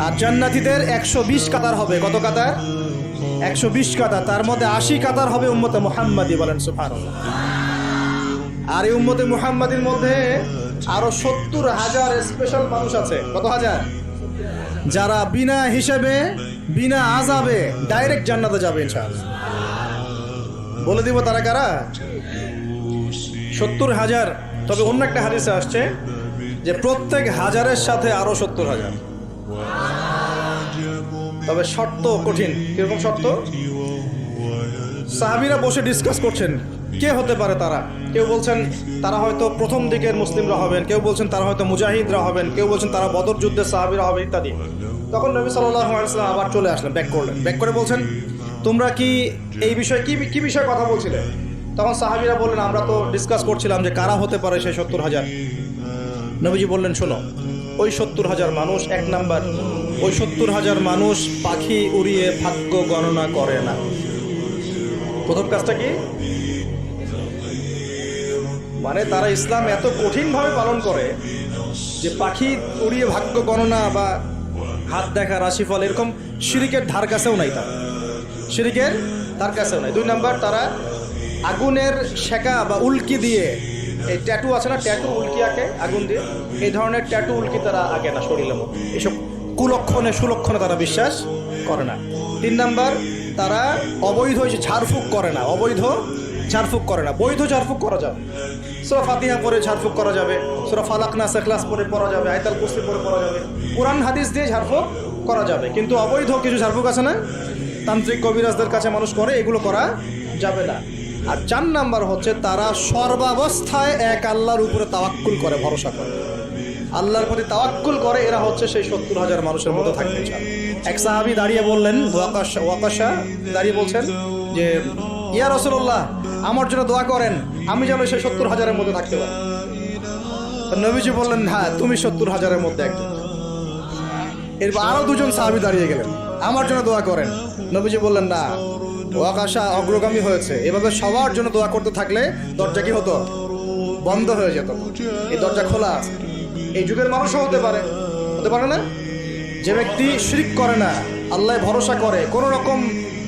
আর জান্নাতীদের 120 কাতার হবে। কত কাতার? 120 কাতার। তার মধ্যে 80 কাতার হবে উম্মতে মুহাম্মাদি। বলেন সুবহানাল্লাহ। আর এই উম্মতে মুহাম্মাদির মধ্যে আরো 70,000 স্পেশাল মানুষ আছে। কত হাজার? যারা বিনা হিসেবে বিনা আযাবে ডাইরেক্ট জান্নাতে যাবে ইনশাআল্লাহ। বলে দিব তারা কারা? 70,000। তবে অন্য একটা হাদিসে আসছে যে প্রত্যেক হাজারের সাথে আরো 70,000। তবে শর্ত কঠিন। কিরকম শর্ত? সাহাবীরা বসে ডিসকাস করছেন কে হতে পারে তারা। কেউ বলছেন তারা হয়তো প্রথম দিকের মুসলিমরা হবেন, কেউ বলছেন তারা হয়তো মুজাহিদরা হবেন, কেউ বলছেন তারা বদর যুদ্ধের সাহাবীরা হবে ইত্যাদি। তখন নবী সাল্লাল্লাহু আলাইহি ওয়াসাল্লাম আবার চলে আসলেন, ব্যাক করলেন। ব্যাক করে বলছেন তোমরা কি এই বিষয়ে কি বিষয়ে কথা বলছিলে? তখন সাহাবীরা বললেন আমরা তো ডিসকাস করছিলাম যে কারা হতে পারে সেই 70,000। নবীজি বললেন শোনো, ওই 70,000 মানুষ, এক নাম্বার, ওই 70,000 মানুষ পাখি উড়িয়ে ভাগ্য গণনা করে না। প্রথম কাজটা কি? মানে তারা ইসলাম এত কঠিনভাবে পালন করে যে পাখি উড়িয়ে ভাগ্য গণনা বা হাত দেখা, রাশিফল, এরকম শিরিকের ধার কাছেও নাই। তারা শিরিকের ধার কাছেও নাই। দুই নাম্বার, তারা আগুনের শেখা বা উল্কি দিয়ে, এই ট্যাটু আছে না, ট্যাটু উল্কি আঁকে আগুন দিয়ে, এই ধরনের ট্যাটু উল্কি তারা আঁকে না শরীরের মধ্যে। এসব কুলক্ষণে সুলক্ষণে তারা বিশ্বাস করে না। তিন নাম্বার, তারা অবৈধ ঝাড়ফুঁক করে না। অবৈধ ঝাড়ফুঁক করে না। বৈধ ঝাড়ফুঁক করা যাবে, সূরা ফাতিহা পড়ে ঝাড়ফুঁক করা যাবে, সূরা ফালাক নাস ইখলাস পড়ে পড়া যাবে, আয়াতুল কুরসি পড়ে পড়া যাবে, কোরআন হাদিস দিয়ে ঝাড়ফুঁক করা যাবে। কিন্তু অবৈধ কিছু ঝাড়ফুঁক আছে না, তান্ত্রিক কবিরাজদের কাছে মানুষ করে, এগুলো করা যাবে না। আর 4 নাম্বার হচ্ছে তারা সর্বাবস্থায় এক আল্লাহর উপরে তাওয়াক্কুল করে, ভরসা করে, আল্লাহর প্রতি তাওয়াক্কুল করে। এরা হচ্ছে সেই 70,000 মানুষের মধ্যে থাকবে ইনশাআল্লাহ। এক সাহাবী দাঁড়িয়ে বললেন, ওয়াকাশা দাঁড়িয়ে বলছেন যে ইয়া রাসূলুল্লাহ, আমার জন্য দোয়া করেন, আমি যেন সেই 70,000-এর মধ্যে থাকতে পারি। নবীজি বললেন হ্যাঁ, তুমি 70,000-এর মধ্যে একজন। এরপর আরো 2জন সাহাবী দাঁড়িয়ে গেলেন, আমার জন্য দোয়া করেন। নবীজি বললেন না, ওয়াকাশা অগ্রগামী হয়েছে। এভাবে সবার জন্য দোয়া করতে থাকলে দরজা কি হতো? বন্ধ হয়ে যেত। এই দরজা খোলা আছে। এই যুগের মানুষও হতে পারে না? যে ব্যক্তি শিরক করে না, আল্লাহ ভরসা করে, কোনো রকম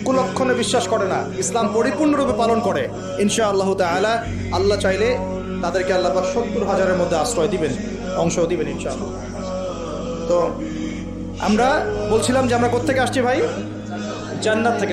কুলক্ষণে বিশ্বাস করে না, ইসলাম পরিপূর্ণরূপে পালন করে, ইনশাআল্লাহ তাআলা আল্লাহ চাইলে তাদেরকে আল্লাহ পাক 70,000-এর মধ্যে আশ্রয় দিবেন, অংশ দিবেন ইনশাআল্লাহ। তো আমরা বলছিলাম যে আমরা কোত্থেকে আসছি ভাই? জান্নাত থেকে।